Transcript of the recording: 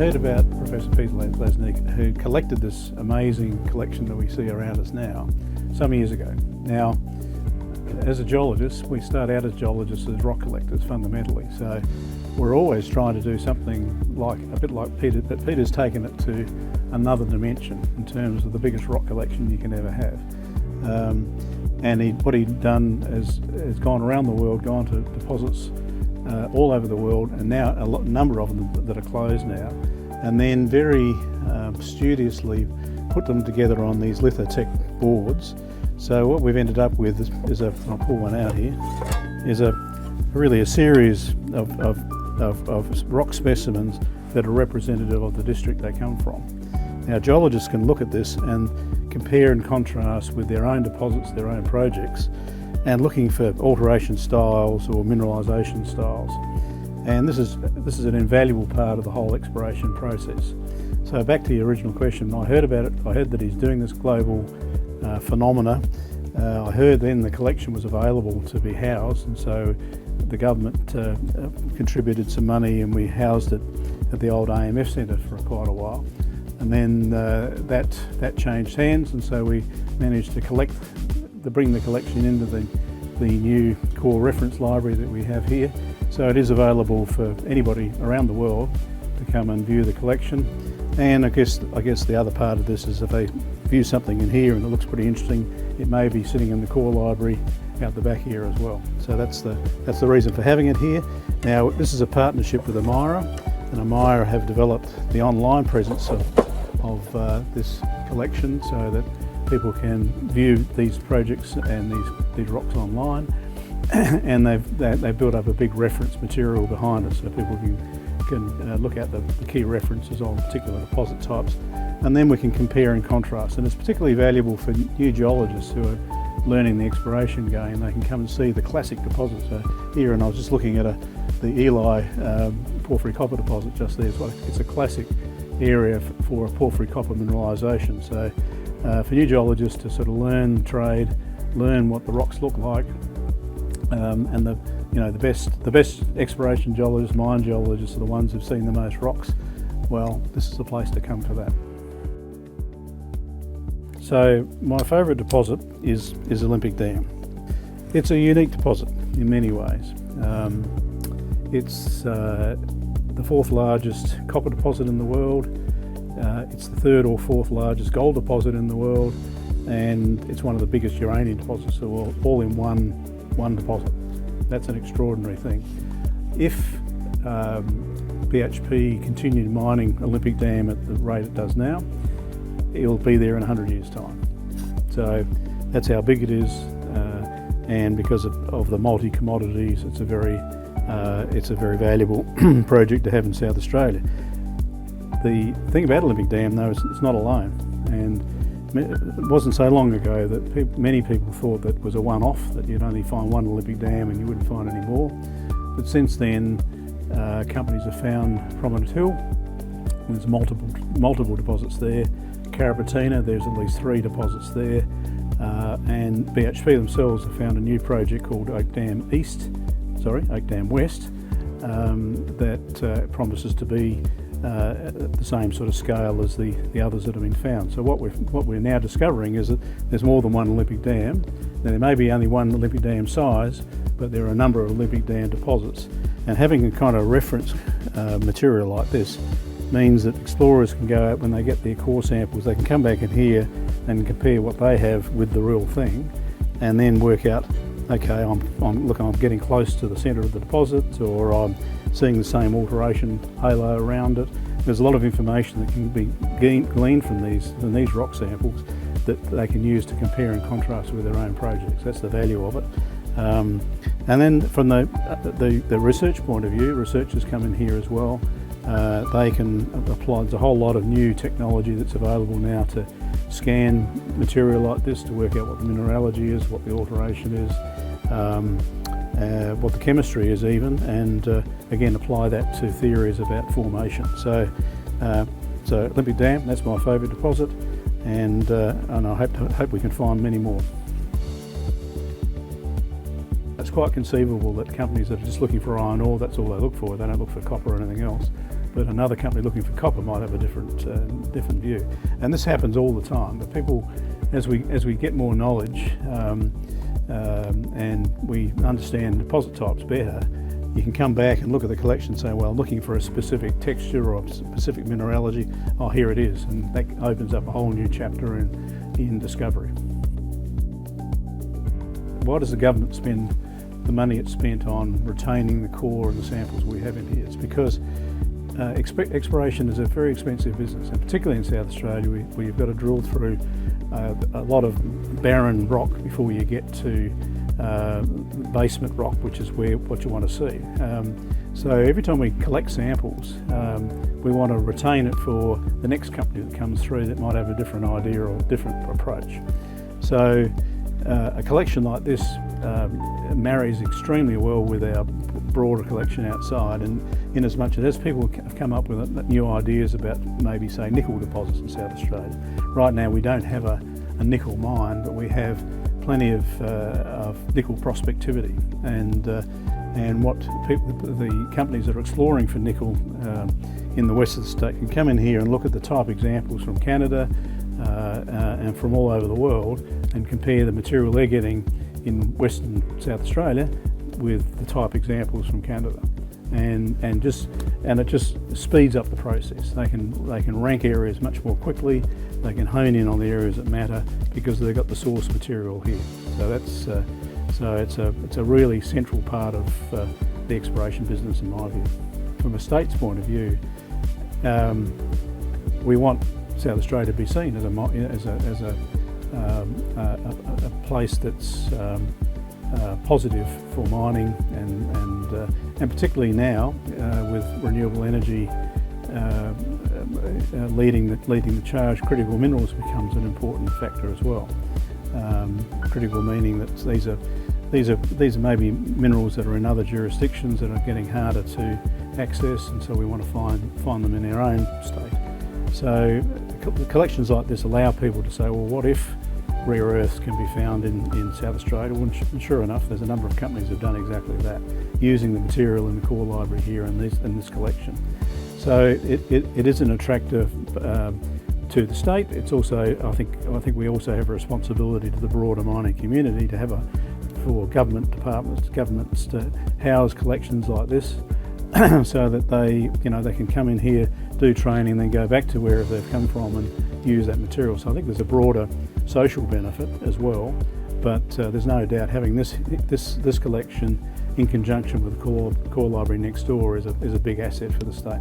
heard about Professor Paul Heithersay, who collected this amazing collection that we see around us now some years ago. Now, as a geologist, we start out as geologists as rock collectors fundamentally, so we're always trying to do something a bit like Peter, but Peter's taken it to another dimension in terms of the biggest rock collection you can ever have. And what he'd done is gone around the world, gone to deposits all over the world, and now a number of them that are closed now, and then very studiously put them together on these lithotech boards. So what we've ended up with is I'll pull one out here, is really a series of rock specimens that are representative of the district they come from. Now, geologists can look at this and compare and contrast with their own deposits, their own projects, and looking for alteration styles or mineralisation styles. And this is an invaluable part of the whole exploration process. So back to your original question, I heard about it. I heard that he's doing this global phenomena. I heard then the collection was available to be housed, and so the government contributed some money, and we housed it at the old AMF Centre for quite a while. And then that changed hands, and so we managed to bring the collection into the new core reference library that we have here. So it is available for anybody around the world to come and view the collection. And I guess the other part of this is if they view something in here and it looks pretty interesting, it may be sitting in the core library out the back here as well. So that's the reason for having it here. Now, this is a partnership with Amira, and Amira have developed the online presence of this collection so that people can view these projects and these rocks online. And they've built up a big reference material behind it so people can look at the key references on particular deposit types, and then we can compare and contrast. And it's particularly valuable for new geologists who are learning the exploration game. They can come and see the classic deposits. So here, and I was just looking at the Eli porphyry copper deposit just there. It's a classic area for porphyry copper mineralisation. So for new geologists to sort of learn trade, learn what the rocks look like, and the best exploration geologists, mine geologists are the ones who've seen the most rocks. Well, this is the place to come for that. So my favourite deposit is Olympic Dam. It's a unique deposit in many ways. It's the fourth largest copper deposit in the world. It's the third or fourth largest gold deposit in the world, and it's one of the biggest uranium deposits in the world, all in one deposit. That's an extraordinary thing. If BHP continued mining Olympic Dam at the rate it does now, it'll be there in 100 years' time. So that's how big it is, and because of the multi-commodities, it's a very valuable project to have in South Australia. The thing about Olympic Dam, though, is it's not alone, and it wasn't so long ago that many people thought that was a one-off, that you'd only find one Olympic Dam and you wouldn't find any more. But since then, companies have found Prominent Hill. There's multiple deposits there. Carapatina, there's at least 3 deposits there, and BHP themselves have found a new project called Oak Dam West, that promises to be at the same sort of scale as the others that have been found. So what we're now discovering is that there's more than one Olympic Dam. Now, there may be only one Olympic Dam size, but there are a number of Olympic Dam deposits. And having a kind of reference material like this means that explorers can go out when they get their core samples, they can come back in here and compare what they have with the real thing, and then work out, okay, I'm getting close to the centre of the deposit, or I'm seeing the same alteration halo around it. There's a lot of information that can be gleaned from these rock samples that they can use to compare and contrast with their own projects. That's the value of it. And then from the research point of view, researchers come in here as well. They can apply, there's a whole lot of new technology that's available now to scan material like this to work out what the mineralogy is, what the alteration is, what the chemistry is even, and again apply that to theories about formation. So Olympic Dam, that's my favourite deposit, and I hope we can find many more. It's quite conceivable that companies that are just looking for iron ore, that's all they look for. They don't look for copper or anything else. but another company looking for copper might have a different view. And this happens all the time. But people, as we get more knowledge and we understand deposit types better, you can come back and look at the collection and say, well, I'm looking for a specific texture or a specific mineralogy. Oh, here it is, and that opens up a whole new chapter in discovery. Why does the government spend the money it's spent on retaining the core and the samples we have in here? It's because exploration is a very expensive business, and particularly in South Australia, where you've got to drill through a lot of barren rock before you get to basement rock, which is what you want to see. So every time we collect samples, we want to retain it for the next company that comes through that might have a different idea or different approach. So a collection like this marries extremely well with our broader collection outside, and in as much as people have come up with new ideas about maybe, say, nickel deposits in South Australia. Right now we don't have a nickel mine, but we have plenty of nickel prospectivity, and what the companies that are exploring for nickel in the west of the state can come in here and look at the type examples from Canada and from all over the world and compare the material they're getting in Western South Australia with the type examples from Canada, and it just speeds up the process. They can rank areas much more quickly. They can hone in on the areas that matter because they've got the source material here. So it's a really central part of the exploration business, in my view. From a state's point of view, we want South Australia to be seen as a place that's positive for mining, and particularly now with renewable energy leading the charge, critical minerals becomes an important factor as well. Critical meaning that these are maybe minerals that are in other jurisdictions that are getting harder to access, and so we want to find them in our own state. So collections like this allow people to say, well, what if rare earths can be found in South Australia? Well, sure enough, there's a number of companies that have done exactly that, using the material in the core library here in this collection. So it is an attractive to the state. It's also, I think we also have a responsibility to the broader mining community to have for government departments, governments to house collections like this, so that they can come in here, do training, then go back to wherever they've come from and use that material. So I think there's a broader social benefit as well, but there's no doubt having this collection in conjunction with the core library next door is a big asset for the state.